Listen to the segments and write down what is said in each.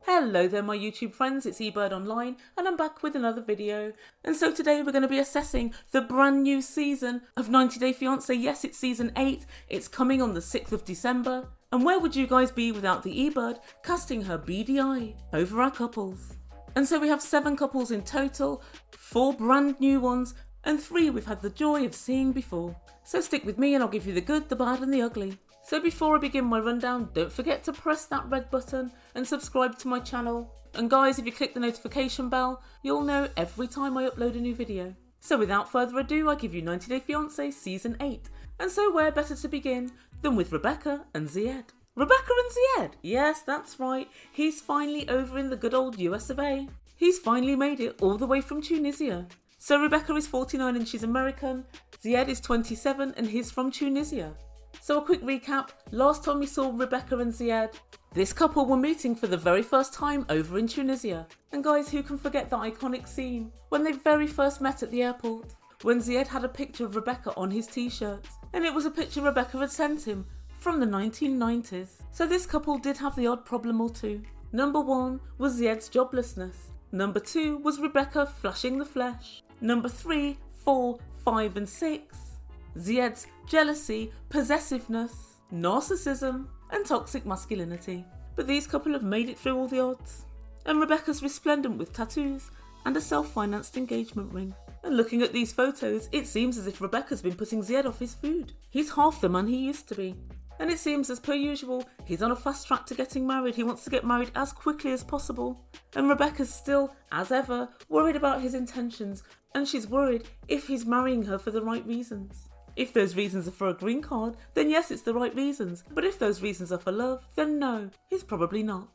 Hello there my YouTube friends, it's Ebird Online and I'm back with another video. And so today we're going to be assessing the brand new season of 90 Day Fiancé. Yes, it's season 8, it's coming on the 6th of December. And where would you guys be without the Ebird casting her beady eye over our couples? And so we have 7 couples in total, 4 brand new ones and 3 we've had the joy of seeing before. So stick with me and I'll give you the good, the bad and the ugly. So before I begin my rundown, don't forget to press that red button and subscribe to my channel. And guys, if you click the notification bell, you'll know every time I upload a new video. So without further ado, I give you 90 Day Fiancé Season 8. And so where better to begin than with Rebecca and Zied. Rebecca and Zied! Yes, that's right. He's finally over in the good old US of A. He's finally made it all the way from Tunisia. So Rebecca is 49 and she's American. Zied is 27 and he's from Tunisia. So a quick recap, last time we saw Rebecca and Zied, this couple were meeting for the very first time over in Tunisia. And guys, who can forget that iconic scene when they very first met at the airport, when Zied had a picture of Rebecca on his t-shirt, and it was a picture Rebecca had sent him from the 1990s. So this couple did have the odd problem or two. Number 1 was Zied's joblessness. Number 2 was Rebecca flashing the flesh. Number 3, 4, 5 and 6. Zied's jealousy, possessiveness, narcissism and toxic masculinity. But these couple have made it through all the odds. And Rebecca's resplendent with tattoos and a self-financed engagement ring. And looking at these photos, it seems as if Rebecca's been putting Zied off his food. He's half the man he used to be. And it seems as per usual, he's on a fast track to getting married. He wants to get married as quickly as possible. And Rebecca's still, as ever, worried about his intentions. And she's worried if he's marrying her for the right reasons. If those reasons are for a green card, then yes, it's the right reasons. But if those reasons are for love, then no, he's probably not.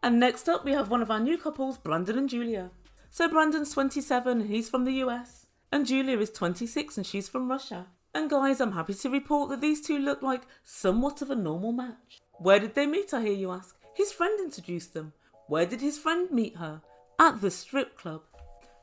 And next up, we have one of our new couples, Brandon and Julia. So Brandon's 27 and he's from the US. And Julia is 26 and she's from Russia. And guys, I'm happy to report that these two look like somewhat of a normal match. Where did they meet, I hear you ask? His friend introduced them. Where did his friend meet her? At the strip club.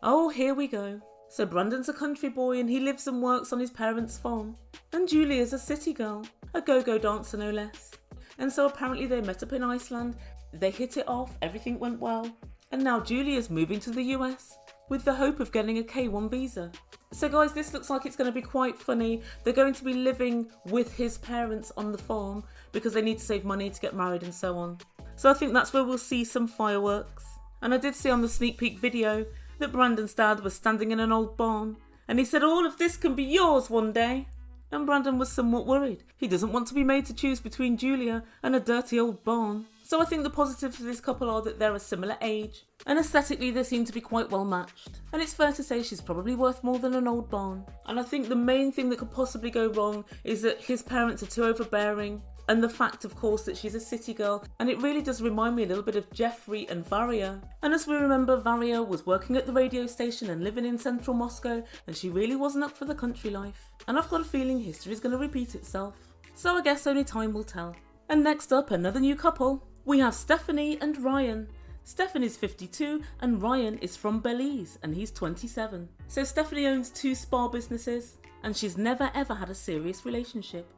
Oh, here we go. So Brandon's a country boy and he lives and works on his parents' farm. And Julia's a city girl, a go-go dancer no less. And so apparently they met up in Iceland, they hit it off, everything went well. And now Julia's moving to the US with the hope of getting a K1 visa. So guys, this looks like it's going to be quite funny. They're going to be living with his parents on the farm because they need to save money to get married and so on. So I think that's where we'll see some fireworks. And I did see on the sneak peek video that Brandon's dad was standing in an old barn and he said all of this can be yours one day. And Brandon was somewhat worried. He doesn't want to be made to choose between Julia and a dirty old barn. So I think the positives for this couple are that they're a similar age and aesthetically they seem to be quite well matched. And it's fair to say she's probably worth more than an old barn. And I think the main thing that could possibly go wrong is that his parents are too overbearing. And the fact, of course, that she's a city girl. And it really does remind me a little bit of Jeffrey and Varia. And as we remember, Varia was working at the radio station and living in central Moscow. And she really wasn't up for the country life. And I've got a feeling history is going to repeat itself. So I guess only time will tell. And next up, another new couple. We have Stephanie and Ryan. Stephanie's 52 and Ryan is from Belize and he's 27. So Stephanie owns 2 spa businesses and she's never ever had a serious relationship.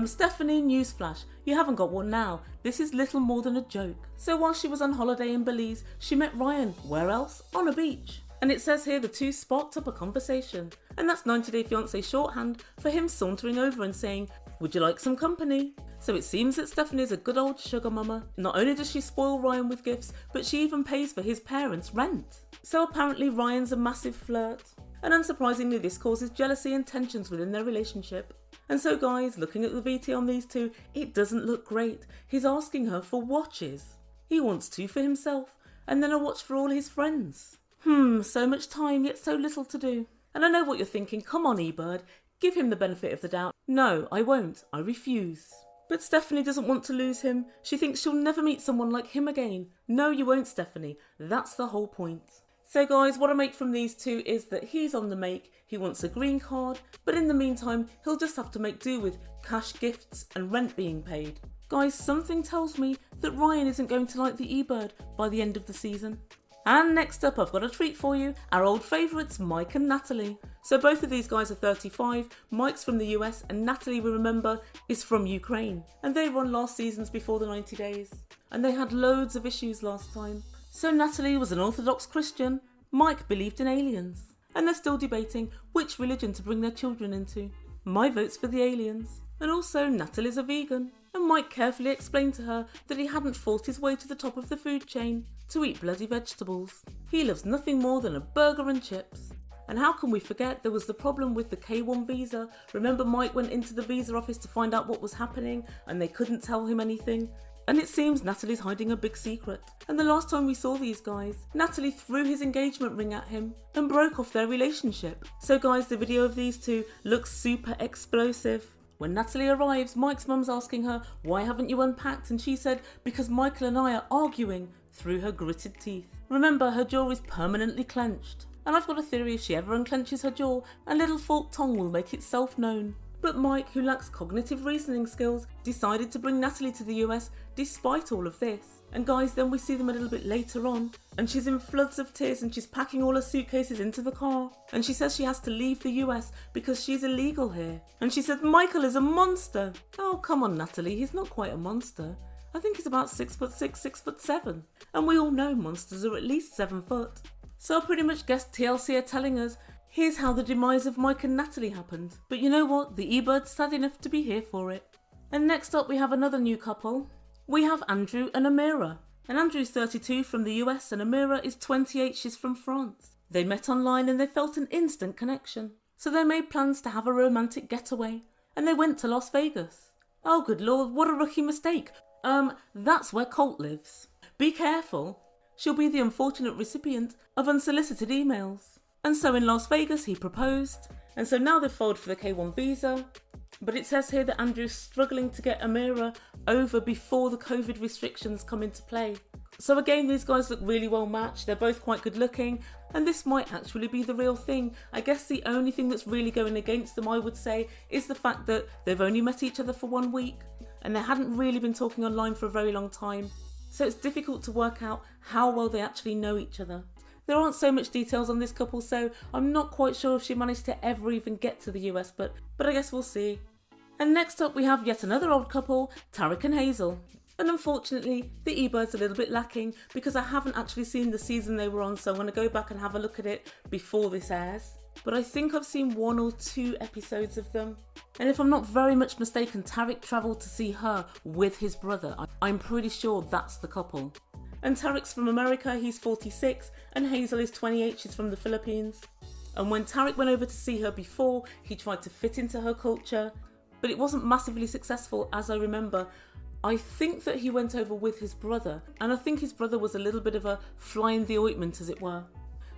Stephanie, newsflash, you haven't got one now. This is little more than a joke. So while she was on holiday in Belize, she met Ryan, where else? On a beach. And it says here the two sparked up a conversation. And that's 90 Day Fiancé shorthand for him sauntering over and saying, would you like some company? So it seems that Stephanie is a good old sugar mama. Not only does she spoil Ryan with gifts, but she even pays for his parents' rent. So apparently Ryan's a massive flirt. And unsurprisingly, this causes jealousy and tensions within their relationship. And so guys, looking at the VT on these two, it doesn't look great. He's asking her for watches. He wants 2 for himself, and then a watch for all his friends. So much time, yet so little to do. And I know what you're thinking, come on Ebird, give him the benefit of the doubt. No, I won't, I refuse. But Stephanie doesn't want to lose him. She thinks she'll never meet someone like him again. No, you won't, Stephanie. That's the whole point. So guys, what I make from these two is that he's on the make, he wants a green card, but in the meantime, he'll just have to make do with cash gifts and rent being paid. Guys, something tells me that Ryan isn't going to like the Ebird by the end of the season. And next up, I've got a treat for you, our old favourites, Mike and Natalie. So both of these guys are 35, Mike's from the US and Natalie, we remember, is from Ukraine. And they won last seasons before the 90 days. And they had loads of issues last time. So Natalie was an Orthodox Christian, Mike believed in aliens, and they're still debating which religion to bring their children into. My vote's for the aliens. And also Natalie's a vegan, and Mike carefully explained to her that he hadn't fought his way to the top of the food chain to eat bloody vegetables. He loves nothing more than a burger and chips. And how can we forget there was the problem with the K1 visa? Remember Mike went into the visa office to find out what was happening and they couldn't tell him anything? And it seems Natalie's hiding a big secret. And the last time we saw these guys, Natalie threw his engagement ring at him and broke off their relationship. So guys, the video of these two looks super explosive. When Natalie arrives, Mike's mum's asking her, why haven't you unpacked? And she said, because Michael and I are arguing, through her gritted teeth. Remember, her jaw is permanently clenched. And I've got a theory if she ever unclenches her jaw, a little forked tongue will make itself known. But Mike, who lacks cognitive reasoning skills, decided to bring Natalie to the US despite all of this. And guys, then we see them a little bit later on, and she's in floods of tears and she's packing all her suitcases into the car. And she says she has to leave the US because she's illegal here. And she said, Michael is a monster. Oh, come on, Natalie, he's not quite a monster. I think he's about 6'6", 6'7". And we all know monsters are at least 7 foot. So I pretty much guess TLC are telling us, here's how the demise of Mike and Natalie happened. But you know what? The Ebird's sad enough to be here for it. And next up we have another new couple. We have Andrew and Amira. And Andrew's 32 from the US and Amira is 28, she's from France. They met online and they felt an instant connection. So they made plans to have a romantic getaway. And they went to Las Vegas. Oh good lord, what a rookie mistake. That's where Colt lives. Be careful. She'll be the unfortunate recipient of unsolicited emails. And so in Las Vegas he proposed, and so now they've filed for the K1 visa, but it says here that Andrew's struggling to get Amira over before the COVID restrictions come into play. So again, these guys look really well matched, they're both quite good looking, and this might actually be the real thing. I guess the only thing that's really going against them, I would say, is the fact that they've only met each other for 1 week, and they hadn't really been talking online for a very long time. So it's difficult to work out how well they actually know each other. There aren't so much details on this couple, so I'm not quite sure if she managed to ever even get to the US, but I guess we'll see. And next up we have yet another old couple, Taric and Hazel. And unfortunately, the Ebird's a little bit lacking because I haven't actually seen the season they were on, so I'm going to go back and have a look at it before this airs. But I think I've seen 1 or 2 episodes of them. And if I'm not very much mistaken, Taric travelled to see her with his brother. I'm pretty sure that's the couple. And Taric's from America, he's 46, and Hazel is 28, she's from the Philippines. And when Taric went over to see her before, he tried to fit into her culture, but it wasn't massively successful, as I remember. I think that he went over with his brother, and I think his brother was a little bit of a fly in the ointment, as it were.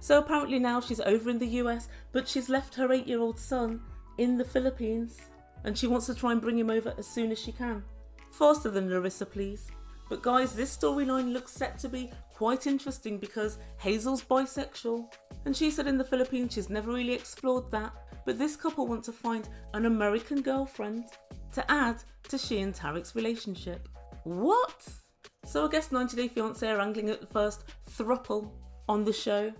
So apparently now she's over in the US, but she's left her 8-year-old son in the Philippines, and she wants to try and bring him over as soon as she can. Faster than Larissa, please. But guys, this storyline looks set to be quite interesting because Hazel's bisexual, and she said in the Philippines she's never really explored that, but this couple want to find an American girlfriend to add to she and Taric's relationship. What? So I guess 90 Day Fiancé are angling at the first throuple on the show,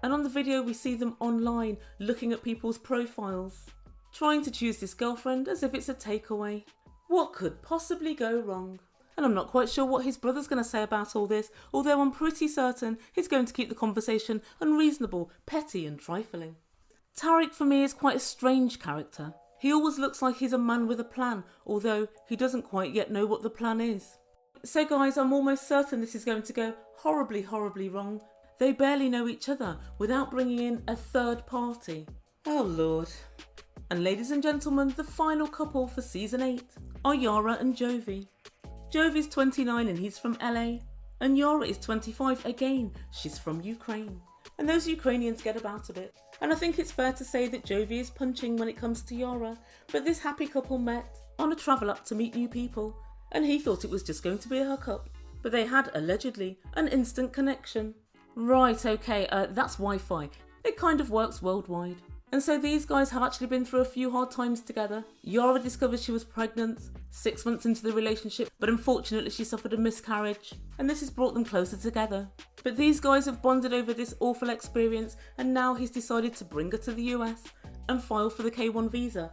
and on the video we see them online looking at people's profiles, trying to choose this girlfriend as if it's a takeaway. What could possibly go wrong? And I'm not quite sure what his brother's going to say about all this, although I'm pretty certain he's going to keep the conversation unreasonable, petty and trifling. Taric for me is quite a strange character. He always looks like he's a man with a plan, although he doesn't quite yet know what the plan is. So guys, I'm almost certain this is going to go horribly, horribly wrong. They barely know each other without bringing in a third party. Oh lord. And ladies and gentlemen, the final couple for season 8 are Yara and Jovi. Jovi's 29 and he's from LA, and Yara is 25 again, she's from Ukraine. And those Ukrainians get about a bit. And I think it's fair to say that Jovi is punching when it comes to Yara, but this happy couple met on a travel up to meet new people, and he thought it was just going to be a hookup. But they had, allegedly, an instant connection. Right, okay, that's Wi-Fi. It kind of works worldwide. And so these guys have actually been through a few hard times together. Yara discovered she was pregnant 6 months into the relationship, but unfortunately she suffered a miscarriage, and this has brought them closer together. But these guys have bonded over this awful experience, and now he's decided to bring her to the US and file for the K1 visa.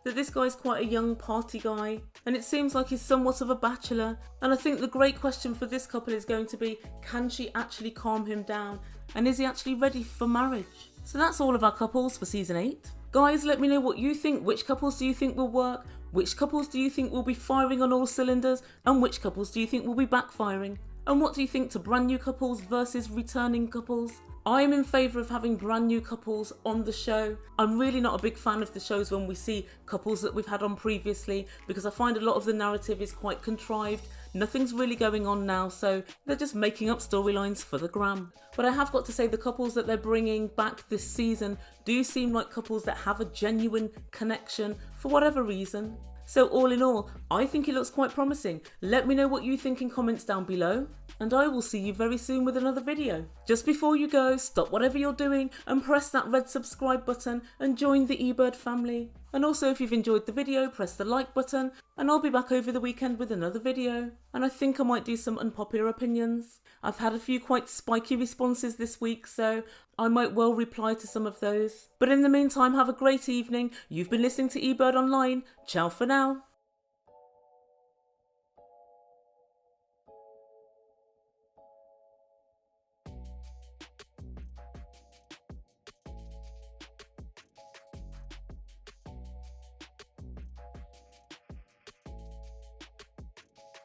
that this guy's quite a young party guy, and it seems like he's somewhat of a bachelor. And I think the great question for this couple is going to be, can she actually calm him down? And is he actually ready for marriage? So that's all of our couples for season 8. Guys, let me know what you think. Which couples do you think will work? Which couples do you think will be firing on all cylinders? And which couples do you think will be backfiring? And what do you think to brand new couples versus returning couples? I am in favour of having brand new couples on the show. I'm really not a big fan of the shows when we see couples that we've had on previously, because I find a lot of the narrative is quite contrived. Nothing's really going on now, so they're just making up storylines for the gram. But I have got to say, the couples that they're bringing back this season do seem like couples that have a genuine connection for whatever reason. So all in all, I think it looks quite promising. Let me know what you think in comments down below, and I will see you very soon with another video. Just before you go, stop whatever you're doing and press that red subscribe button and join the Ebird family. And also, if you've enjoyed the video, press the like button, and I'll be back over the weekend with another video. And I think I might do some unpopular opinions. I've had a few quite spiky responses this week, so I might well reply to some of those. But in the meantime, have a great evening. You've been listening to Ebird Online. Ciao for now.